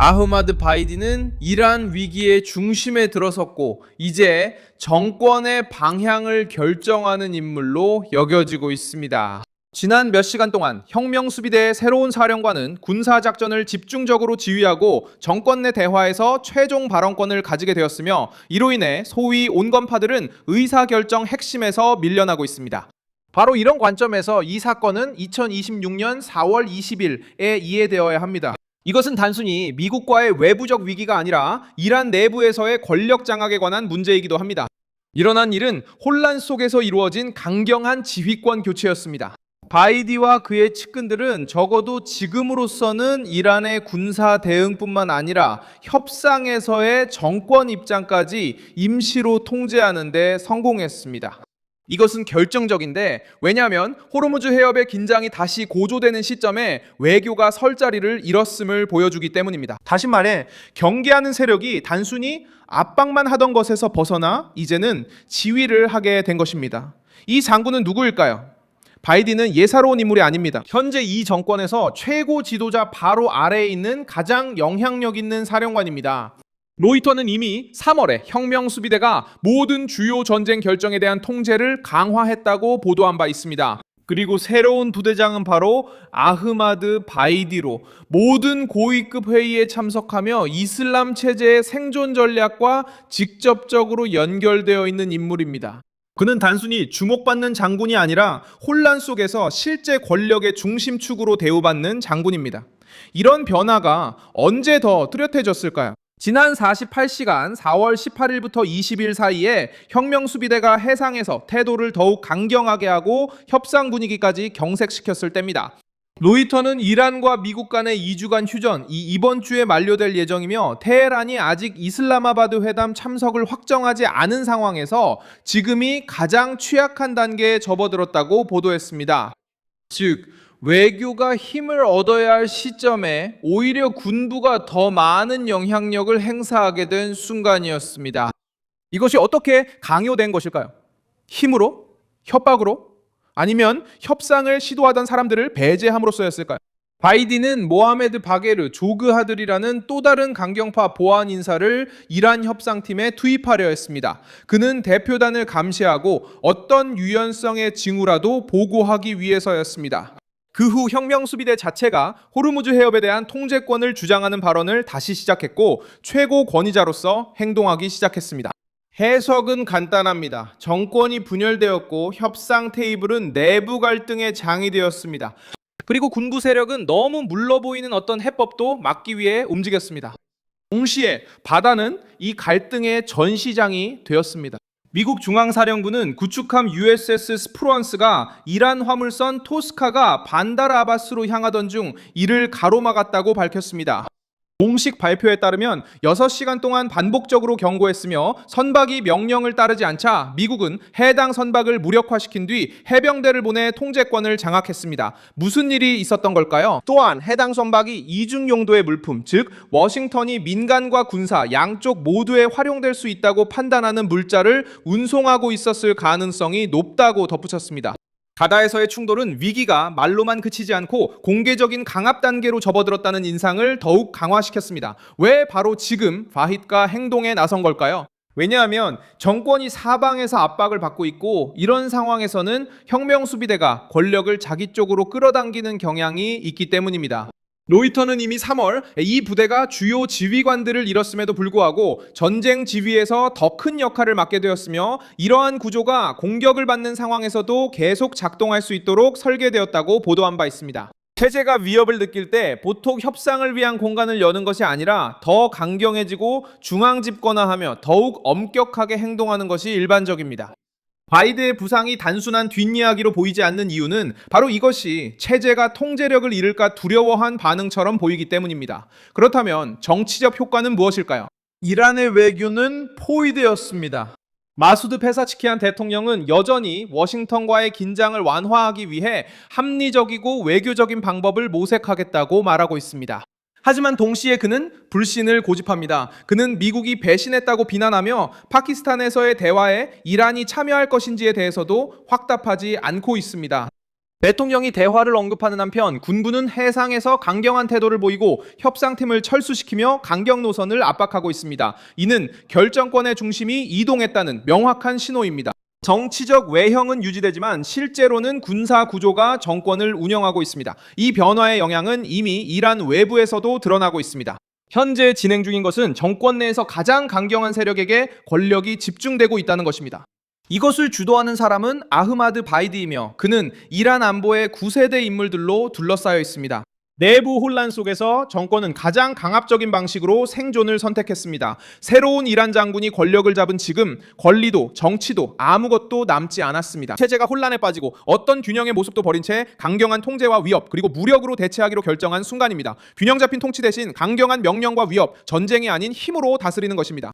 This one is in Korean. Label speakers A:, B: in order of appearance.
A: 아흐마드 바이디는 이란 위기의 중심에 들어섰고 이제 정권의 방향을 결정하는 인물로 여겨지고 있습니다. 지난 몇 시간 동안 혁명수비대의 새로운 사령관은 군사작전을 집중적으로 지휘하고 정권 내 대화에서 최종 발언권을 가지게 되었으며 이로 인해 소위 온건파들은 의사결정 핵심에서 밀려나고 있습니다. 바로 이런 관점에서 이 사건은 2026년 4월 20일에 이해되어야 합니다. 이것은 단순히 미국과의 외부적 위기가 아니라 이란 내부에서의 권력 장악에 관한 문제이기도 합니다. 일어난 일은 혼란 속에서 이루어진 강경한 지휘권 교체였습니다. 바이디와 그의 측근들은 적어도 지금으로서는 이란의 군사 대응뿐만 아니라 협상에서의 정권 입장까지 임시로 통제하는 데 성공했습니다. 이것은 결정적인데 왜냐하면 호르무즈 해협의 긴장이 다시 고조되는 시점에 외교가 설 자리를 잃었음을 보여주기 때문입니다. 다시 말해 경계하는 세력이 단순히 압박만 하던 것에서 벗어나 이제는 지휘를 하게 된 것입니다. 이 장군은 누구일까요? 바이든은 예사로운 인물이 아닙니다. 현재 이 정권에서 최고 지도자 바로 아래에 있는 가장 영향력 있는 사령관입니다. 로이터는 이미 3월에 혁명수비대가 모든 주요 전쟁 결정에 대한 통제를 강화했다고 보도한 바 있습니다. 그리고 새로운 부대장은 바로 아흐마드 바이디로 모든 고위급 회의에 참석하며 이슬람 체제의 생존 전략과 직접적으로 연결되어 있는 인물입니다. 그는 단순히 주목받는 장군이 아니라 혼란 속에서 실제 권력의 중심축으로 대우받는 장군입니다. 이런 변화가 언제 더 뚜렷해졌을까요? 지난 48시간 4월 18일부터 20일 사이에 혁명수비대가 해상에서 태도를 더욱 강경하게 하고 협상 분위기까지 경색시켰을 때입니다. 로이터는 이란과 미국 간의 2주간 휴전, 이번 주에 만료될 예정이며 테헤란이 아직 이슬라마바드 회담 참석을 확정하지 않은 상황에서 지금이 가장 취약한 단계에 접어들었다고 보도했습니다. 즉, 외교가 힘을 얻어야 할 시점에 오히려 군부가 더 많은 영향력을 행사하게 된 순간이었습니다. 이것이 어떻게 강요된 것일까요? 힘으로? 협박으로? 아니면 협상을 시도하던 사람들을 배제함으로써였을까요? 바이든은 모하메드 바게르 조그하들이라는 또 다른 강경파 보안 인사를 이란 협상팀에 투입하려 했습니다. 그는 대표단을 감시하고 어떤 유연성의 징후라도 보고하기 위해서였습니다. 그 후 혁명수비대 자체가 호르무즈 해협에 대한 통제권을 주장하는 발언을 다시 시작했고 최고 권위자로서 행동하기 시작했습니다. 해석은 간단합니다. 정권이 분열되었고 협상 테이블은 내부 갈등의 장이 되었습니다. 그리고 군부 세력은 너무 물러 보이는 어떤 해법도 막기 위해 움직였습니다. 동시에 바다는 이 갈등의 전시장이 되었습니다. 미국 중앙사령부는 구축함 USS 스프루언스가 이란 화물선 토스카가 반달 아바스로 향하던 중 이를 가로막았다고 밝혔습니다. 공식 발표에 따르면 6시간 동안 반복적으로 경고했으며 선박이 명령을 따르지 않자 미국은 해당 선박을 무력화시킨 뒤 해병대를 보내 통제권을 장악했습니다. 무슨 일이 있었던 걸까요? 또한 해당 선박이 이중 용도의 물품, 즉 워싱턴이 민간과 군사 양쪽 모두에 활용될 수 있다고 판단하는 물자를 운송하고 있었을 가능성이 높다고 덧붙였습니다. 바다에서의 충돌은 위기가 말로만 그치지 않고 공개적인 강압 단계로 접어들었다는 인상을 더욱 강화시켰습니다. 왜 바로 지금 바히드가 행동에 나선 걸까요? 왜냐하면 정권이 사방에서 압박을 받고 있고 이런 상황에서는 혁명수비대가 권력을 자기 쪽으로 끌어당기는 경향이 있기 때문입니다. 로이터는 이미 3월 이 부대가 주요 지휘관들을 잃었음에도 불구하고 전쟁 지휘에서 더 큰 역할을 맡게 되었으며 이러한 구조가 공격을 받는 상황에서도 계속 작동할 수 있도록 설계되었다고 보도한 바 있습니다. 체제가 위협을 느낄 때 보통 협상을 위한 공간을 여는 것이 아니라 더 강경해지고 중앙 집권화하며 더욱 엄격하게 행동하는 것이 일반적입니다. 바이든의 부상이 단순한 뒷이야기로 보이지 않는 이유는 바로 이것이 체제가 통제력을 잃을까 두려워한 반응처럼 보이기 때문입니다. 그렇다면 정치적 효과는 무엇일까요? 이란의 외교는 포위되었습니다. 마수드 페사치키안 대통령은 여전히 워싱턴과의 긴장을 완화하기 위해 합리적이고 외교적인 방법을 모색하겠다고 말하고 있습니다. 하지만 동시에 그는 불신을 고집합니다. 그는 미국이 배신했다고 비난하며 파키스탄에서의 대화에 이란이 참여할 것인지에 대해서도 확답하지 않고 있습니다. 대통령이 대화를 언급하는 한편 군부는 해상에서 강경한 태도를 보이고 협상팀을 철수시키며 강경 노선을 압박하고 있습니다. 이는 결정권의 중심이 이동했다는 명확한 신호입니다. 정치적 외형은 유지되지만 실제로는 군사 구조가 정권을 운영하고 있습니다. 이 변화의 영향은 이미 이란 외부에서도 드러나고 있습니다. 현재 진행 중인 것은 정권 내에서 가장 강경한 세력에게 권력이 집중되고 있다는 것입니다. 이것을 주도하는 사람은 아흐마드 바이디이며 그는 이란 안보의 9세대 인물들로 둘러싸여 있습니다. 내부 혼란 속에서 정권은 가장 강압적인 방식으로 생존을 선택했습니다. 새로운 이란 장군이 권력을 잡은 지금 권리도 정치도 아무것도 남지 않았습니다. 체제가 혼란에 빠지고 어떤 균형의 모습도 버린 채 강경한 통제와 위협 그리고 무력으로 대체하기로 결정한 순간입니다. 균형 잡힌 통치 대신 강경한 명령과 위협, 전쟁이 아닌 힘으로 다스리는 것입니다.